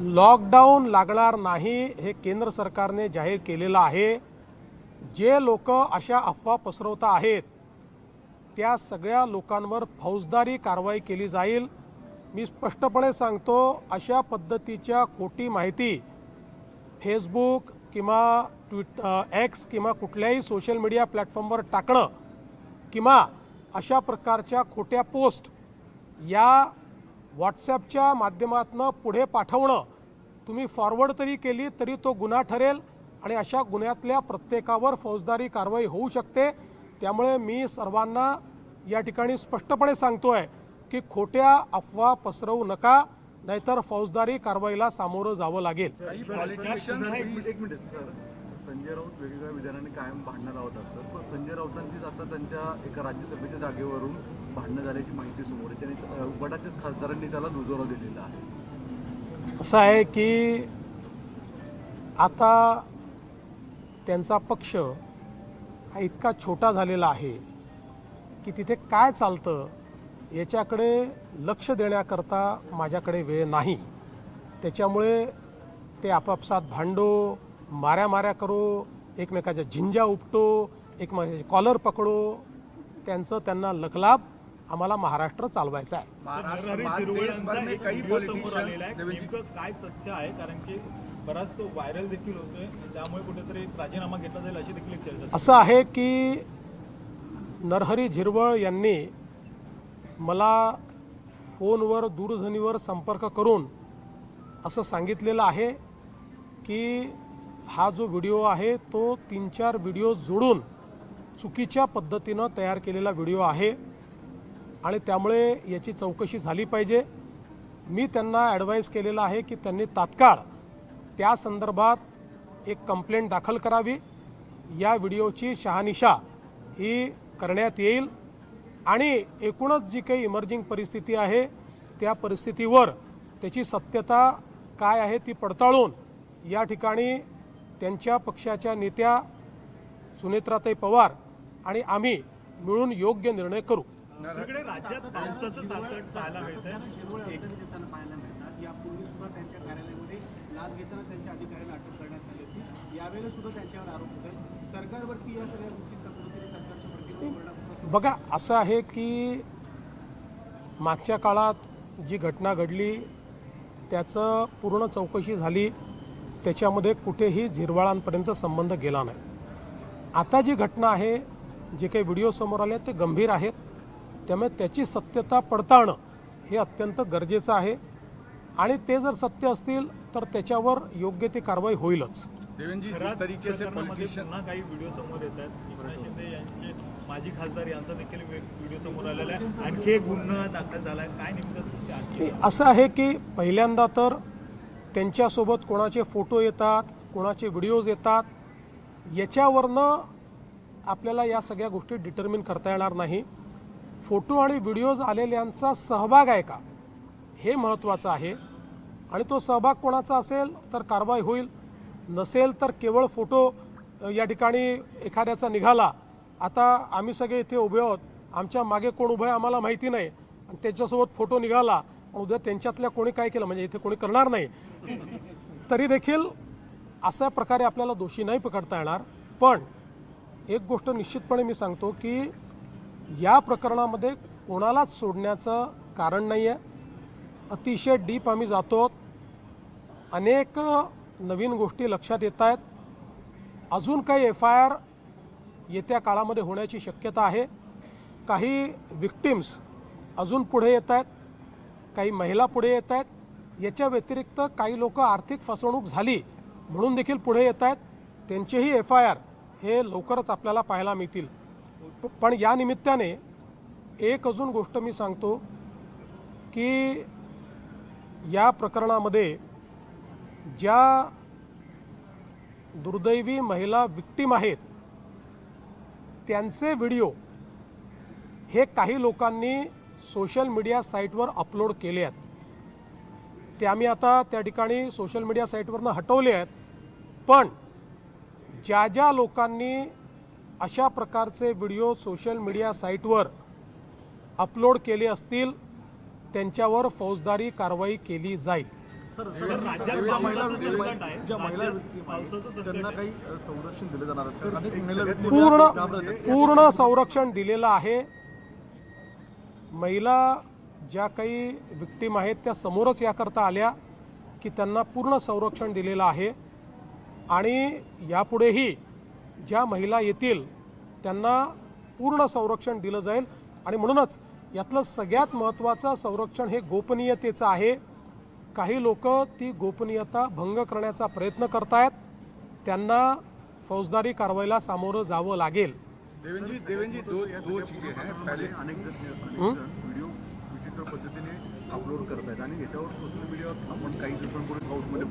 Lockdown लागणार नाही हे केंद्र सरकारने जाहीर केलेलं आहे। जे लोक अशा अफवा पसरवत आहेत त्या सगळ्या लोकांवर फौजदारी कारवाई केली जाईल। मी स्पष्टपणे सांगतो, अशा पद्धतीच्या खोटी माहिती फेसबुक किंवा एक्स किंवा कुठल्याही सोशल मीडिया प्लॅटफॉर्मवर टाकणं किंवा अशा प्रकारच्या खोट्या पोस्ट या व्हॉट्सॲपच्या माध्यमातून पुढे पाठवणं तुम्ही फॉरवर्ड तरी केली तरी तो गुन्हा ठरेल आणि अशा गुन्ह्यातल्या प्रत्येकावर फौजदारी कारवाई होऊ शकते। त्यामुळे मी सर्वांना या ठिकाणी स्पष्टपणे सांगतोय की खोट्या अफवा पसरवू नका, नाहीतर फौजदारी कारवाईला सामोरं जावं लागेल। संजय राऊत वेगवेगळ्या विधानाने कायम भांडणं लावत असतात, पण संजय राऊतांचीच आता त्यांच्या एका राज्यसभेच्या जागेवरून भांडणं झाल्याची माहिती समोर आहे। त्यांनी गटाच्याच खासदारांनी त्याला दुजोरा दिलेला आहे। असं आहे की आता त्यांचा पक्ष हा इतका छोटा झालेला आहे की तिथे काय चालतं याच्याकडे लक्ष देण्याकरता माझ्याकडे वेळ नाही। त्याच्यामुळे ते आपापसात भांडो, माऱ्या करो, एकमेकाच्या झिंजा उपटो, एकमेकाचे कॉलर पकडो, त्यांना लखलाभ आम्हाला महाराष्ट्र चालवायचा आहे। काय तथ्य आहे, कारण की बराच तो व्हायरल देखील होतोय, त्यामुळे कुठेतरी राजीनामा घेतला जाईल अशी देखील चर्चा असं आहे की नरहरी झिरवळ यांनी मला फोनवर दूरध्वनीवर संपर्क करून असं सांगितलेलं आहे की हा जो व्हिडिओ आहे तो 3-4 व्हिडिओ जोडून चुकीच्या पद्धतीनं तयार केलेला व्हिडिओ आहे आणि त्यामुळे याची चौकशी झाली पाहिजे। मी त्यांना ॲडवाईस केलेलं आहे की त्यांनी तात्काळ त्या संदर्भात एक कंप्लेंट दाखल करावी, या व्हिडिओची शहानिशा ही करण्यात येईल आणि एकूणच जी काही इमर्जिंग परिस्थिती आहे त्या परिस्थितीवर त्याची सत्यता काय आहे ती पडताळून या ठिकाणी त्यांच्या पक्षाच्या नेत्या सुनेत्राताई पवार आणि आम्ही मिळून योग्य निर्णय करू। सगळे राज्यात पावसाचं संकट पाहायला मिळतंय। यापूर्वी सुद्धा त्यांच्या कार्यालयामध्ये लाच घेताना त्यांच्या अधिकाऱ्यांना अटक करण्यात आली होती, यावेळेला सुद्धा त्यांच्यावर आरोप होते। सरकारवरती या सगळ्या गोष्टींचा कुठेतरी सरकारच्या प्रतिक्रिया बघा, असं आहे की मागच्या काळात जी घटना घडली त्याचं पूर्ण चौकशी झाली, त्याच्यामध्ये कुठेही झिरवाळांपर्यंत संबंध गेला नाही। आता जी घटना आहे, जे काही व्हिडिओ समोर आले ते गंभीर आहेत, त्यामुळे त्याची सत्यता पडताळणं हे अत्यंत गरजेचं आहे आणि ते जर सत्य असतील तर त्याच्यावर योग्य ती कारवाई होईलच। देवेंद्रजी, जिस तरीके से पॉलिटिशियन पुन्हा काही व्हिडिओ समोर येत आहेत, एकनाथ शिंदे यांचे माजी खासदार यांचा देखील व्हिडिओ समोर आलेला आहे, आणखी एक गुन्हा दाखल झाला आहे, काय नेमकं असं आहे की पहिल्यांदा तर त्यांच्यासोबत कोणाचे फोटो येतात, कोणाचे व्हिडिओज येतात, याच्यावरनं आपल्याला या सगळ्या गोष्टी डिटर्मिन करता येणार नाही। फोटो आणि व्हिडिओज आलेल्यांचा सहभाग आहे का हे महत्त्वाचं आहे आणि तो सहभाग कोणाचा असेल तर कारवाई होईल, नसेल तर केवळ फोटो या ठिकाणी एखाद्याचा निघाला, आता आम्ही सगळे इथे उभे आहोत, आमच्या मागे कोण उभं आहे आम्हाला माहिती नाही आणि त्याच्यासोबत फोटो निघाला, उद्या त्यांच्यातल्या कोणी काय केलं म्हणजे इथे कोणी करणार नाही, तरी देखील अशा प्रकारे आपल्याला दोषी नाही पकडता येणार। पण एक गोष्ट निश्चितपणे मी सांगतो की या प्रकरणामध्ये कोणालाच सोडण्याचं कारण नाही आहे। अतिशय डीप आम्ही जातो, अनेक नवीन गोष्टी लक्षात येत आहेत, अजून काही FIR येत्या काळामध्ये होण्याची शक्यता आहे। काही विक्टिम्स अजून पुढे येत आहेत, काही महिला पुढे येत आहेत, याच्या व्यतिरिक्त काही लोक आर्थिक फसवणूक झाली म्हणून देखील पुढे येत आहेत, त्यांचेही FIR हे लवकरच आपल्याला पाहायला मिळतील। पण या निमित्ताने एक अजून गोष्ट मी सांगतो की या प्रकरणामध्ये ज्या दुर्दैवी महिला विक्टिम आहेत त्यांचे व्हिडिओ हे काही लोकांनी सोशल मीडिया साईटवर अपलोड केले आहेत, ते आम्ही आता त्या ठिकाणी सोशल मीडिया साईटवरनं हटवले आहेत। पण ज्या लोकांनी अशा प्रकारचे व्हिडिओ सोशल मीडिया साईटवर अपलोड केले असतील त्यांच्यावर फौजदारी कारवाई केली जाईल. सर, राज्यात पावसाचं संकट आहे. ज्या महिला राज्यात व्यक्ती पावसाचं संकट त्यांना आहे. काही संरक्षण दिलं जाणार आहे. अनेक महिला व्यक्ती पूर्ण संरक्षण दिलेलं आहे. महिला ज्या काही विक्टीम आहेत त्या समोरच याकरता आल्या की त्यांना पूर्ण संरक्षण दिलेलं आहे आणि यापुढेही ज्या महिला येतील त्यांना पूर्ण संरक्षण दिलं जाईल. आणि म्हणूनच यातलं सगळ्यात महत्त्वाचं संरक्षण हे गोपनीयतेचं आहे. काही लोक ती गोपनीयता भंग करण्याचा प्रयत्न करतायत, त्यांना फौजदारी कारवाईला सामोरं जावं लागेल. देवेंद्र दो चीजें हैं. पहले अनेक जण व्हिडिओ विचित्र पद्धतीने अपलोड करतायत आणि याच्यावर सोशल मीडियावर आपण काही दिवसांपूर्वी हाऊसमध्ये